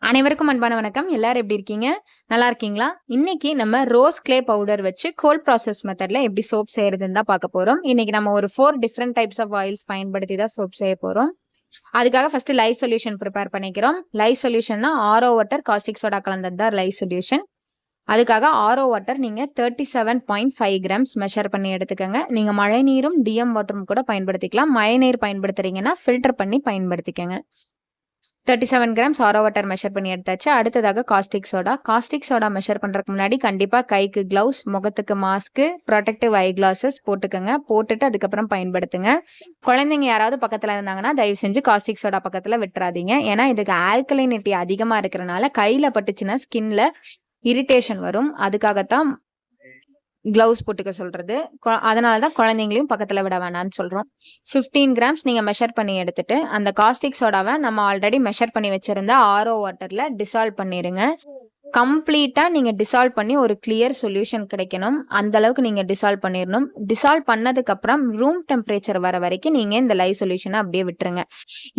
அனைவருக்கும் அன்பான வணக்கம். எல்லாரும் எப்படி இருக்கீங்க? நல்லா இருக்கீங்களா? இன்னைக்கு நம்ம ரோஸ் கிளே பவுடர் வச்சு கோல்ட் ப்ராசஸ் மெத்தட்ல எப்படி சோப் செய்யறதுன்னு தான் பார்க்க போறோம். இன்னைக்கு நம்ம ஒரு 4 டிஃபரெண்ட் டைப்ஸ் ஆஃப் ஆயில்ஸ் பயன்படுத்தி தான் சோப் செய்ய போறோம். அதுக்காக ஃபர்ஸ்ட் லை சொல்யூஷன் ப்ரிப்பேர் பண்ணிக்கிறோம். லை சொல்யூஷன்னா ஆரோ வாட்டர், காஸ்டிக் சோடா கலந்தது தான் லை சொல்யூஷன். அதுக்காக ஆரோ வாட்டர் நீங்க 37.5 கிராம்ஸ் மெஷர் பண்ணி எடுத்துக்கோங்க. நீங்க மழை நீரும் டிஎம் வாட்டரும் கூட பயன்படுத்திக்கலாம். மழை நீர் பயன்படுத்துறீங்கன்னா ஃபில்டர் பண்ணி பயன்படுத்திக்கங்க. 37 கிராம்ஸ் ஆரோ வாட்டர் மெஷர் பண்ணி எடுத்தாச்சு. அடுத்ததாக காஸ்டிக் சோடா மெஷர் பண்ணுறதுக்கு முன்னாடி கண்டிப்பாக கைக்கு க்ளவுஸ், முகத்துக்கு மாஸ்க்கு, ப்ரொடெக்டிவ் ஐ கிளாஸஸ் போட்டுக்கோங்க. போட்டுட்டு அதுக்கப்புறம் பயன்படுத்துங்க. குழந்தைங்க யாராவது பக்கத்தில் இருந்தாங்கன்னா தயவு செஞ்சு காஸ்டிக் சோடா பக்கத்தில் விட்டுறாதீங்க. ஏன்னா இதுக்கு ஆல்கலைனிட்டி அதிகமாக இருக்கிறனால கையில் பட்டுச்சுன்னா ஸ்கின்ல இரிட்டேஷன் வரும். அதுக்காகத்தான் க்ளவுஸ் போட்டுக்க சொல்றது. அதனால தான் குழந்தைங்களையும் பக்கத்தில் விட வேணாம்னு சொல்கிறோம். 15 கிராம்ஸ் நீங்கள் மெஷர் பண்ணி எடுத்துட்டு அந்த காஸ்டிக் சோடாவை நம்ம ஆல்ரெடி மெஷர் பண்ணி வச்சிருந்த ஆரோ வாட்டரில் டிசால்வ் பண்ணிடுங்க. கம்ப்ளீட்டாக நீங்கள் டிசால்வ் பண்ணி ஒரு கிளியர் சொல்யூஷன் கிடைக்கணும். அந்த அளவுக்கு நீங்கள் டிசால்வ் பண்ணிடணும். டிசால்வ் பண்ணதுக்கப்புறம் ரூம் டெம்பரேச்சர் வர வரைக்கும் நீங்கள் இந்த லை சொல்யூஷனை அப்படியே விட்டுருங்க.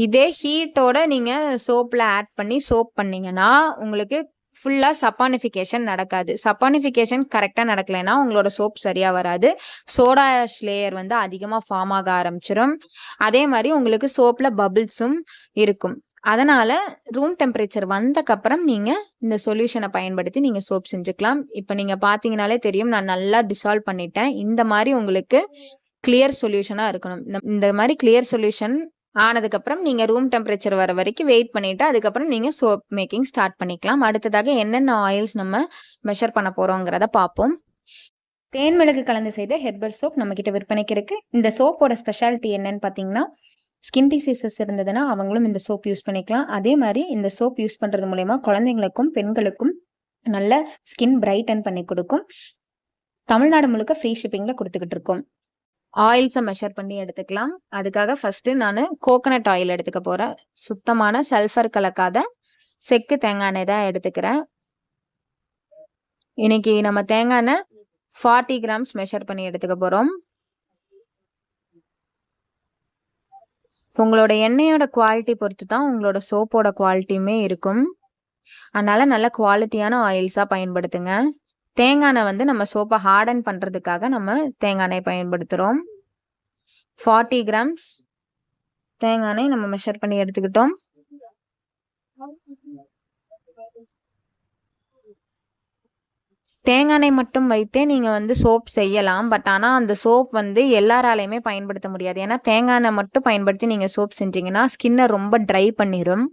இதே ஹீட்டோட நீங்கள் சோப்பில் ஆட் பண்ணி சோப் பண்ணிங்கன்னா உங்களுக்கு ஃபுல்லாக சப்பானிஃபிகேஷன் நடக்காது. சப்பானிஃபிகேஷன் கரெக்டாக நடக்கலைன்னா உங்களோட சோப் சரியாக வராது. சோடா லேயர் வந்து அதிகமாக ஃபார்ம் ஆக ஆரம்பிச்சிடும். அதே மாதிரி உங்களுக்கு சோப்பில் பபிள்ஸும் இருக்கும். அதனால் ரூம் டெம்பரேச்சர் வந்தக்கப்புறம் நீங்கள் இந்த சொல்யூஷனை பயன்படுத்தி நீங்கள் சோப் செஞ்சுக்கலாம். இப்போ நீங்கள் பார்த்தீங்கனாலே தெரியும், நான் நல்லா டிசால்வ் பண்ணிட்டேன். இந்த மாதிரி உங்களுக்கு கிளியர் சொல்யூஷனாக இருக்கணும். இந்த மாதிரி கிளியர் சொல்யூஷன் ஆனதுக்கப்புறம் நீங்கள் ரூம் டெம்பரேச்சர் வர வரைக்கும் வெயிட் பண்ணிவிட்டு அதுக்கப்புறம் நீங்கள் சோப் மேக்கிங் ஸ்டார்ட் பண்ணிக்கலாம். அடுத்ததாக என்னென்ன ஆயில்ஸ் நம்ம மெஷர் பண்ண போகிறோங்கிறத பார்ப்போம். தேன் மிளகு கலந்து செய்த ஹெர்பல் சோப் நம்மக்கிட்ட விற்பனைக்கு இருக்குது. இந்த சோப்போட ஸ்பெஷாலிட்டி என்னன்னு பார்த்தீங்கன்னா, ஸ்கின் டிசீசஸ் இருந்ததுன்னா அவங்களும் இந்த சோப் யூஸ் பண்ணிக்கலாம். அதே மாதிரி இந்த சோப் யூஸ் பண்ணுறது மூலயமா குழந்தைங்களுக்கும் பெண்களுக்கும் நல்ல ஸ்கின் பிரைட்டன் பண்ணி கொடுக்கும். தமிழ்நாடு முழுக்க ஃப்ரீ ஷிப்பிங்கில் கொடுத்துக்கிட்டு இருக்கோம். ஆயில்ஸை மெஷர் பண்ணி எடுத்துக்கலாம். அதுக்காக ஃபஸ்ட்டு நான் கோகனட் ஆயில் எடுத்துக்க போகிறேன். சுத்தமான சல்ஃபர் கலக்காத செக்கு தேங்காய் எண்ணெய் தான் எடுத்துக்கிறேன். இன்னைக்கு நம்ம தேங்காய் எண்ணெய் 40 கிராம்ஸ் மெஷர் பண்ணி எடுத்துக்க போகிறோம். உங்களோட எண்ணெயோட குவாலிட்டி பொறுத்து தான் உங்களோட சோப்போட குவாலிட்டியுமே இருக்கும். அதனால் நல்ல குவாலிட்டியான ஆயில்ஸாக பயன்படுத்துங்க. தேங்காய் எண்ணெய் வந்து நம்ம சோப்பை ஹார்டன் பண்ணுறதுக்காக நம்ம தேங்காய் எண்ணெய் பயன்படுத்துகிறோம். 40 கிராம்ஸ் தேங்காய் எண்ணெய் நம்ம மெஷர் பண்ணி எடுத்துக்கிட்டோம். தேங்காய் எண்ணெய் மட்டும் வைத்தே நீங்கள் வந்து சோப் செய்யலாம். பட் ஆனால் அந்த சோப் வந்து எல்லாராலையுமே பயன்படுத்த முடியாது. ஏன்னா தேங்காய் எண்ணெய் மட்டும் பயன்படுத்தி நீங்கள் சோப் செஞ்சீங்கன்னா ஸ்கின்னை ரொம்ப ட்ரை பண்ணிடும்.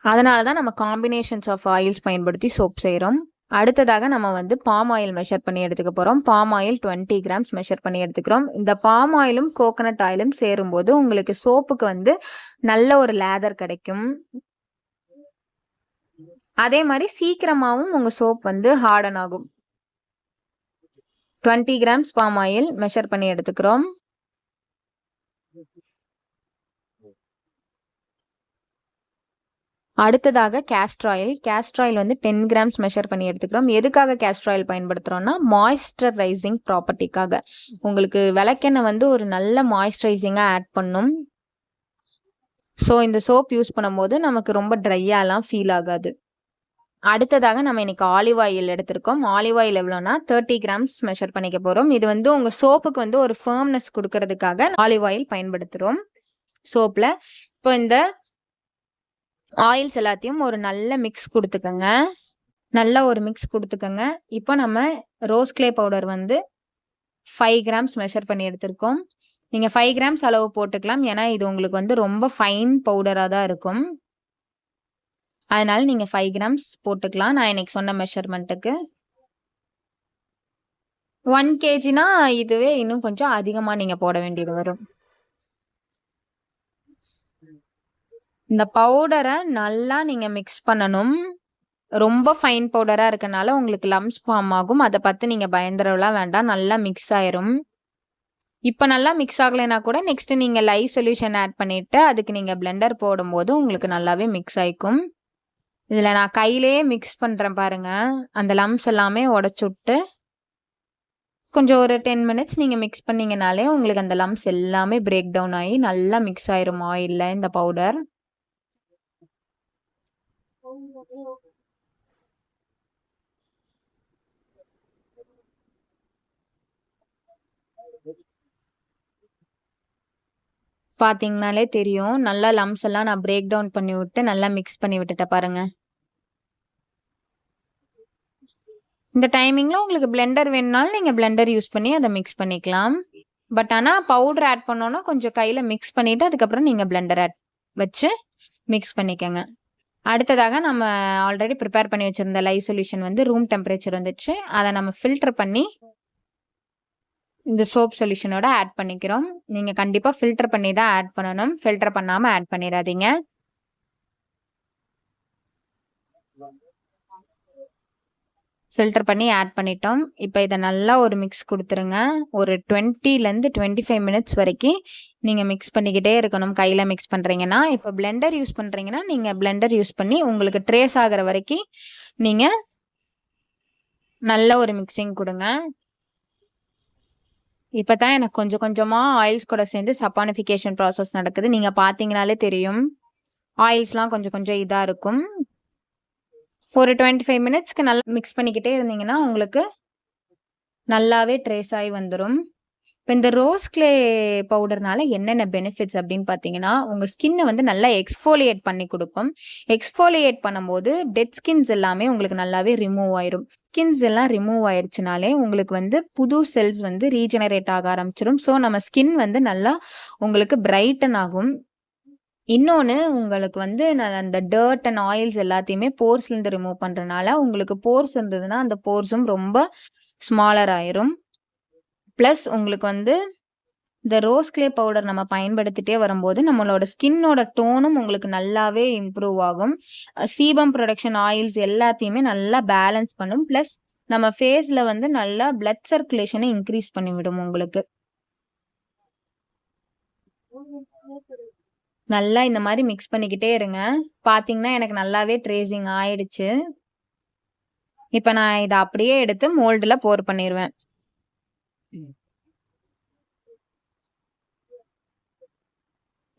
அதனால தான் நம்ம காம்பினேஷன்ஸ் ஆஃப் ஆயில்ஸ் பயன்படுத்தி சோப் செய்கிறோம். அடுத்ததாக நம்ம வந்து பாம் ஆயில் மெஷர் பண்ணி எடுத்துக்க போகிறோம். பாம் ஆயில் 20 கிராம்ஸ் மெஷர் பண்ணி எடுத்துக்கிறோம். இந்த பாம் ஆயிலும் கோகனட் ஆயிலும் சேரும்போது உங்களுக்கு சோப்புக்கு வந்து நல்ல ஒரு லேதர் கிடைக்கும். அதே மாதிரி சீக்கிரமாகவும் உங்கள் சோப் வந்து ஹார்டன் ஆகும். 20 கிராம்ஸ் பாம் ஆயில் மெஷர் பண்ணி எடுத்துக்கிறோம். அடுத்ததாக கேஸ்டர் ஆயில் வந்து 10 கிராம்ஸ் மெஷர் பண்ணி எடுத்துக்கிறோம். எதுக்காக கேஸ்டர் ஆயில் பயன்படுத்துகிறோம்னா மாய்ஸ்சரைசிங் ப்ராப்பர்ட்டிக்காக. உங்களுக்கு விளக்கெண்ணெய் வந்து ஒரு நல்ல மாய்ஸ்சரைசிங்காக ஆட் பண்ணும். ஸோ இந்த சோப் யூஸ் பண்ணும்போது நமக்கு ரொம்ப ட்ரையாலாம் ஃபீல் ஆகாது. அடுத்ததாக நம்ம இன்னைக்கு ஆலிவ் ஆயில் எடுத்திருக்கோம். ஆலிவ் ஆயில் எவ்வளோனா 30 கிராம்ஸ் மெஷர் பண்ணிக்க போகிறோம். இது வந்து உங்கள் சோப்புக்கு வந்து ஒரு ஃபர்ம்னஸ் கொடுக்கறதுக்காக ஆலிவ் ஆயில் பயன்படுத்துகிறோம் சோப்பில். இப்போ இந்த ஆயில்ஸ் எல்லாத்தையும் ஒரு நல்ல மிக்ஸ் கொடுத்துக்கோங்க. இப்போ நம்ம ரோஸ் கிளே பவுடர் வந்து 5 கிராம்ஸ் மெஷர் பண்ணி எடுத்திருக்கோம். நீங்கள் 5 கிராம்ஸ் அளவு போட்டுக்கலாம். ஏன்னா இது உங்களுக்கு வந்து ரொம்ப ஃபைன் பவுடராக தான் இருக்கும். அதனால நீங்கள் 5 கிராம்ஸ் போட்டுக்கலாம். நான் இன்னைக்கு சொன்ன மெஷர்மெண்ட்டுக்கு 1 kgனா இதுவே இன்னும் கொஞ்சம் அதிகமாக நீங்கள் போட வேண்டியது வரும். இந்த பவுடரை நல்லா நீங்கள் மிக்ஸ் பண்ணணும். ரொம்ப ஃபைன் பவுடராக இருக்கனால உங்களுக்கு லம்ஸ் ஃபார்ம் ஆகும். அதை பார்த்து நீங்கள் பயந்துடலாம் வேண்டாம். நல்லா மிக்ஸ் ஆயிரும். இப்போ நல்லா மிக்ஸ் ஆகலைன்னா கூட நெக்ஸ்ட்டு நீங்கள் லை சொல்யூஷன் ஆட் பண்ணிவிட்டு அதுக்கு நீங்கள் பிளெண்டர் போடும்போது உங்களுக்கு நல்லாவே மிக்ஸ் ஆகிக்கும். இதில் நான் கையிலேயே மிக்ஸ் பண்ணுறேன் பாருங்கள். அந்த லம்ஸ் எல்லாமே உடச்சி விட்டு கொஞ்சம் ஒரு 10 மினிட்ஸ் நீங்கள் மிக்ஸ் பண்ணிங்கனாலே உங்களுக்கு அந்த லம்ஸ் எல்லாமே பிரேக் டவுன் ஆகி நல்லா மிக்ஸ் ஆயிரும் ஆயிலில் இந்த பவுடர். பார்த்தீங்கனாலே தெரியும். நல்லா லம்ஸ் எல்லாம் நான் பிரேக் டவுன் பண்ணி விட்டு நல்லா மிக்ஸ் பண்ணி விட்டுட்டேன் பாருங்க. இந்த டைமிங்கில் உங்களுக்கு பிளெண்டர் வேணுனாலும் நீங்கள் பிளெண்டர் யூஸ் பண்ணி அதை மிக்ஸ் பண்ணிக்கலாம். பட் ஆனால் பவுடர் ஆட் பண்ணோன்னா கொஞ்சம் கையில் மிக்ஸ் பண்ணிவிட்டு அதுக்கப்புறம் நீங்கள் பிளெண்டர் ஆட் வச்சு மிக்ஸ் பண்ணிக்கோங்க. அடுத்ததாக நம்ம ஆல்ரெடி ப்ரிப்பேர் பண்ணி வச்சுருந்த லைவ் சொல்யூஷன் வந்து ரூம் டெம்பரேச்சர் வந்துச்சு. அதை நம்ம ஃபில்டர் பண்ணி இந்த சோப் சொல்யூஷனோட ஆட் பண்ணிக்கிறோம். நீங்கள் கண்டிப்பாக ஃபில்டர் பண்ணி தான் ஆட் பண்ணணும். ஃபில்டர் பண்ணாமல் ஆட் பண்ணிடாதீங்க. ஃபில்டர் பண்ணி ஆட் பண்ணிட்டோம். இப்போ இதை நல்லா ஒரு மிக்ஸ் கொடுத்துருங்க. ஒரு 20லேருந்து 25 மினிட்ஸ் வரைக்கும் நீங்கள் மிக்ஸ் பண்ணிக்கிட்டே இருக்கணும். கையில் மிக்ஸ் பண்ணுறீங்கன்னா, இப்போ பிளெண்டர் யூஸ் பண்ணுறீங்கன்னா நீங்கள் பிளெண்டர் யூஸ் பண்ணி உங்களுக்கு ட்ரேஸ் ஆகிற வரைக்கும் நீங்கள் நல்ல ஒரு மிக்சிங் கொடுங்க. இப்போ தான் எனக்கு கொஞ்சம் கொஞ்சமாக ஆயில்ஸ் கூட சேர்ந்து சப்பானிஃபிகேஷன் ப்ராசஸ் நடக்குது. நீங்கள் பார்த்தீங்கனாலே தெரியும், ஆயில்ஸ்லாம் கொஞ்சம் கொஞ்சம் இதாக இருக்கும். ஒரு 25 மினிட்ஸ்க்கு நல்லா மிக்ஸ் பண்ணிக்கிட்டே இருந்தீங்கன்னா உங்களுக்கு நல்லாவே ட்ரேஸ் ஆகி வந்துடும். இப்போ இந்த ரோஸ் கிளே பவுடர்னால என்னென்ன பெனிஃபிட்ஸ் அப்படின்னு பார்த்தீங்கன்னா, உங்கள் ஸ்கின்னை வந்து நல்லா எக்ஸ்ஃபோலியேட் பண்ணி கொடுக்கும். எக்ஸ்ஃபோலியேட் பண்ணும்போது டெட் ஸ்கின்ஸ் எல்லாமே உங்களுக்கு நல்லாவே ரிமூவ் ஆயிரும். ஸ்கின்ஸ் எல்லாம் ரிமூவ் ஆயிடுச்சுனாலே உங்களுக்கு வந்து புது செல்ஸ் வந்து ரீஜெனரேட் ஆக ஆரம்பிச்சிடும். ஸோ நம்ம ஸ்கின் வந்து நல்லா உங்களுக்கு பிரைட்டன் ஆகும். இன்னொன்று உங்களுக்கு வந்து நான் அந்த டர்ட் அண்ட் ஆயில்ஸ் எல்லாத்தையுமே போர்ஸ்லேருந்து ரிமூவ் பண்ணுறனால உங்களுக்கு போர்ஸ் இருந்ததுன்னா அந்த போர்ஸும் ரொம்ப ஸ்மாலர் ஆயிரும். ப்ளஸ் உங்களுக்கு வந்து இந்த ரோஸ் கிளே பவுடர் நம்ம பயன்படுத்திட்டே வரும்போது நம்மளோட ஸ்கின்னோட டோனும் உங்களுக்கு நல்லாவே இம்ப்ரூவ் ஆகும். சீபம் ப்ரொடக்ஷன் ஆயில்ஸ் எல்லாத்தையுமே நல்லா பேலன்ஸ் பண்ணும். ப்ளஸ் நம்ம ஃபேஸில் வந்து நல்லா பிளட் சர்க்குலேஷனை இன்க்ரீஸ் பண்ணிவிடும். உங்களுக்கு நல்லா இந்த மாதிரி மிக்ஸ் பண்ணிக்கிட்டே இருங்க. பார்த்தீங்கன்னா எனக்கு நல்லாவே ட்ரேசிங் ஆயிடுச்சு. இப்போ நான் இதை அப்படியே எடுத்து மோல்டில் போர் பண்ணிடுவேன்.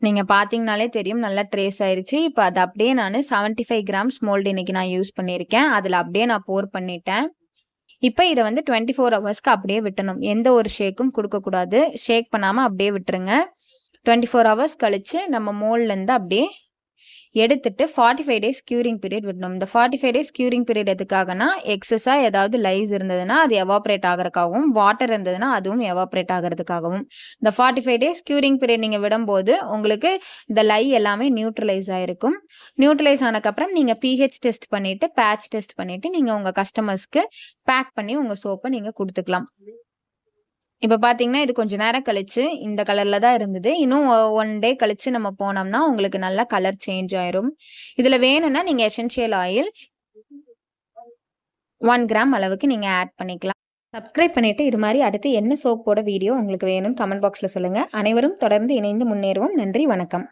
நீங்கள் பார்த்தீங்கனாலே தெரியும் நல்லா ட்ரேஸ் ஆயிடுச்சு. இப்போ அதை அப்படியே நான் 75 கிராம்ஸ் மோல்டு இன்னைக்கு நான் யூஸ் பண்ணியிருக்கேன். அதில் அப்படியே நான் போர் பண்ணிட்டேன். இப்போ இதை வந்து 24 ஹவர்ஸ்க்கு அப்படியே விட்டணும். எந்த ஒரு ஷேக்கும் கொடுக்கக்கூடாது. ஷேக் பண்ணாமல் அப்படியே விட்டுருங்க. 24 ஹவர்ஸ் கழிச்சு நம்ம மோல்ட்லேருந்து அப்படியே எடுத்துட்டு 45 டேஸ் க்யூரிங் பீரியட் விடணும். இந்த 45 டேஸ் க்யூரிங் பீரியட் எதுக்காகனா, எக்ஸஸாக ஏதாவது லைஸ் இருந்ததுன்னா அது எவாப்ரேட் ஆகிறதுக்காகவும், வாட்டர் இருந்ததுன்னா அதுவும் எவாப்ரேட் ஆகிறதுக்காகவும். இந்த 45 டேஸ் க்யூரிங் பீரியட் நீங்கள் விடும்போது உங்களுக்கு இந்த லை எல்லாமே நியூட்ரலைஸ் ஆகிருக்கும். நியூட்ரலைஸ் ஆனதுக்கப்புறம் நீங்கள் பிஹெச் டெஸ்ட் பண்ணிவிட்டு பேட்ச் டெஸ்ட் பண்ணிவிட்டு நீங்கள் உங்கள் கஸ்டமர்ஸ்க்கு பேக் பண்ணி உங்கள் சோப்பை நீங்கள் கொடுத்துக்கலாம். இப்போ பார்த்தீங்கன்னா இது கொஞ்சம் நேரம் கழிச்சு இந்த கலரில் தான் இருந்தது. இன்னும் 1 டே கழிச்சு நம்ம போனோம்னா உங்களுக்கு நல்லா கலர் சேஞ்ச் ஆயிரும். இதில் வேணும்னா நீங்கள் எசென்ஷியல் ஆயில் 1 கிராம் அளவுக்கு நீங்கள் ஆட் பண்ணிக்கலாம். சப்ஸ்கிரைப் பண்ணிவிட்டு இது மாதிரி அடுத்து என்ன சோப்போட வீடியோ உங்களுக்கு வேணும்னு கமெண்ட் பாக்ஸில் சொல்லுங்கள். அனைவரும் தொடர்ந்து இணைந்து முன்னேறுவோம். நன்றி, வணக்கம்.